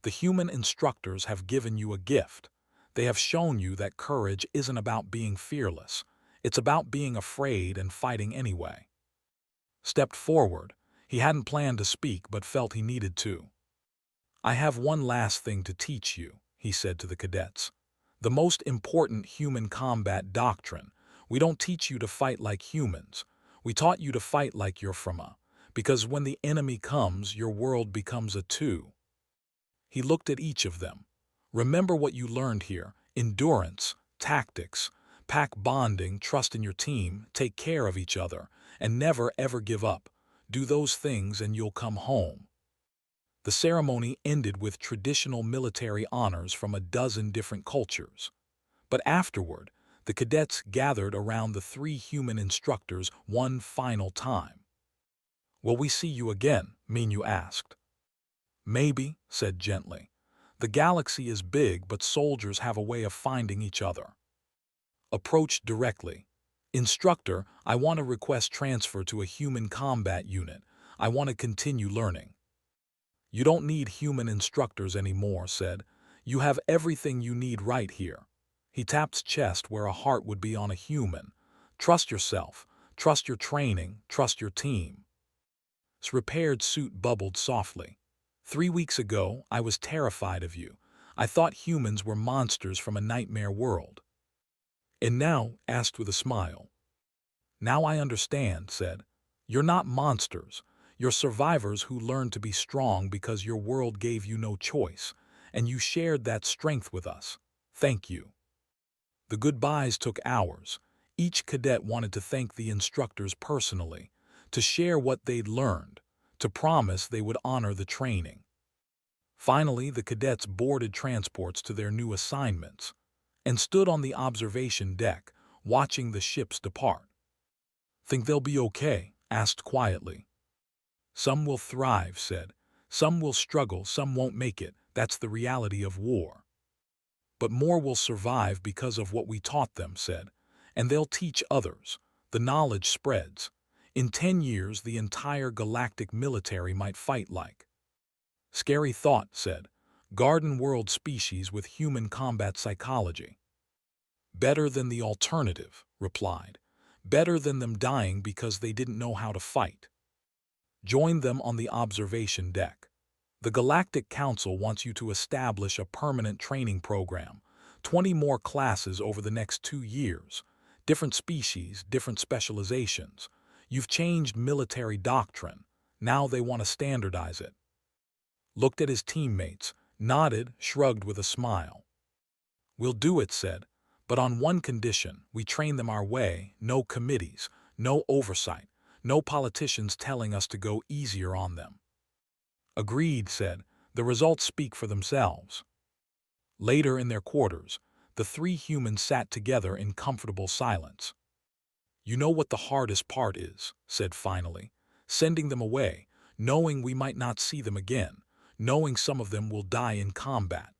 The human instructors have given you a gift. They have shown you that courage isn't about being fearless. It's about being afraid and fighting anyway. Stepped forward. He hadn't planned to speak but felt he needed to. I have one last thing to teach you, he said to the cadets. The most important human combat doctrine. We don't teach you to fight like humans. We taught you to fight like you're from a. Because when the enemy comes, your world becomes a two. He looked at each of them. Remember what you learned here. Endurance, tactics, pack bonding, trust in your team, take care of each other, and never ever give up. Do those things and you'll come home. The ceremony ended with traditional military honors from a dozen different cultures. But afterward, the cadets gathered around the 3 human instructors one final time. Will we see you again? Minyu asked. Maybe, said gently. The galaxy is big, but soldiers have a way of finding each other. Approached directly. Instructor, I want to request transfer to a human combat unit. I want to continue learning. You don't need human instructors anymore, said. You have everything you need right here. He tapped chest where a heart would be on a human. Trust yourself. Trust your training. Trust your team. His repaired suit bubbled softly. 3 weeks ago, I was terrified of you. I thought humans were monsters from a nightmare world. And now, asked with a smile. Now I understand, said. You're not monsters. You're survivors who learned to be strong because your world gave you no choice, and you shared that strength with us. Thank you. The goodbyes took hours. Each cadet wanted to thank the instructors personally, to share what they'd learned, to promise they would honor the training. Finally, the cadets boarded transports to their new assignments and stood on the observation deck, watching the ships depart. Think they'll be okay? Asked quietly. Some will thrive, said. Some will struggle, some won't make it. That's the reality of war. But more will survive because of what we taught them, said. And they'll teach others. The knowledge spreads. In 10 years, the entire galactic military might fight like. Scary thought, said. Garden world species with human combat psychology. Better than the alternative, replied. Better than them dying because they didn't know how to fight. Join them on the observation deck. The Galactic Council wants you to establish a permanent training program, 20 more classes over the next 2 years, different species, different specializations. You've changed military doctrine. Now they want to standardize it. Looked at his teammates, nodded, shrugged with a smile. We'll do it, said, but on one condition. We train them our way, no committees, no oversight, no politicians telling us to go easier on them. Agreed, said. The results speak for themselves. Later in their quarters, the 3 humans sat together in comfortable silence. You know what the hardest part is, said finally, sending them away, knowing we might not see them again, knowing some of them will die in combat.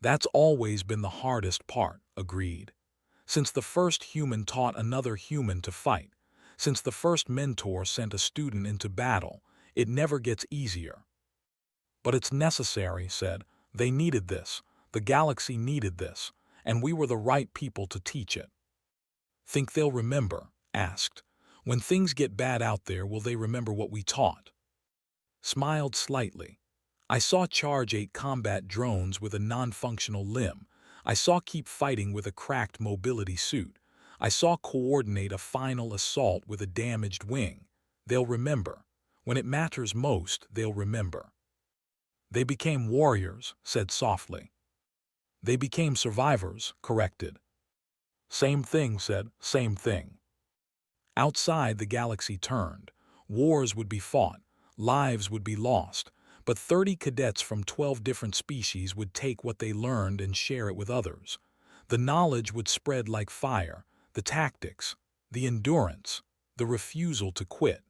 That's always been the hardest part, agreed. Since the first human taught another human to fight, since the first mentor sent a student into battle, it never gets easier. But it's necessary, said. They needed this, the galaxy needed this, and we were the right people to teach it. Think they'll remember? Asked. When things get bad out there, will they remember what we taught? Smiled slightly. I saw charge 8 combat drones with a non-functional limb. I saw keep fighting with a cracked mobility suit. I saw coordinate a final assault with a damaged wing. They'll remember. When it matters most, they'll remember. They became warriors, said softly. They became survivors, corrected. Same thing, said, same thing. Outside, the galaxy turned. Wars would be fought, lives would be lost, but 30 cadets from 12 different species would take what they learned and share it with others. The knowledge would spread like fire, the tactics, the endurance, the refusal to quit.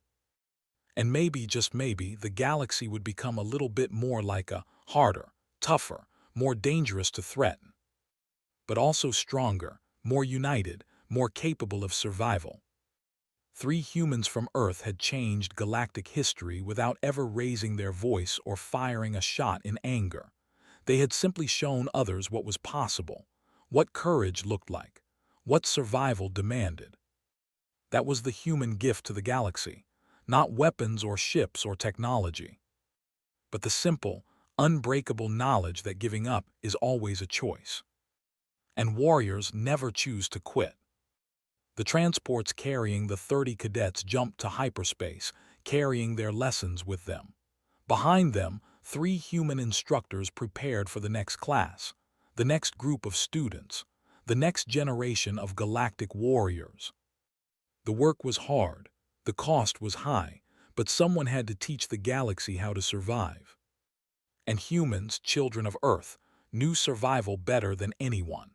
And maybe, just maybe, the galaxy would become a little bit more like a harder, tougher, more dangerous to threaten. But also stronger, more united, more capable of survival. 3 humans from Earth had changed galactic history without ever raising their voice or firing a shot in anger. They had simply shown others what was possible, what courage looked like, what survival demanded. That was the human gift to the galaxy, not weapons or ships or technology, but the simple, unbreakable knowledge that giving up is always a choice. And warriors never choose to quit. The transports carrying the 30 cadets jumped to hyperspace, carrying their lessons with them. Behind them, 3 human instructors prepared for the next class, the next group of students, the next generation of galactic warriors. The work was hard, the cost was high, but someone had to teach the galaxy how to survive. And humans, children of Earth, knew survival better than anyone.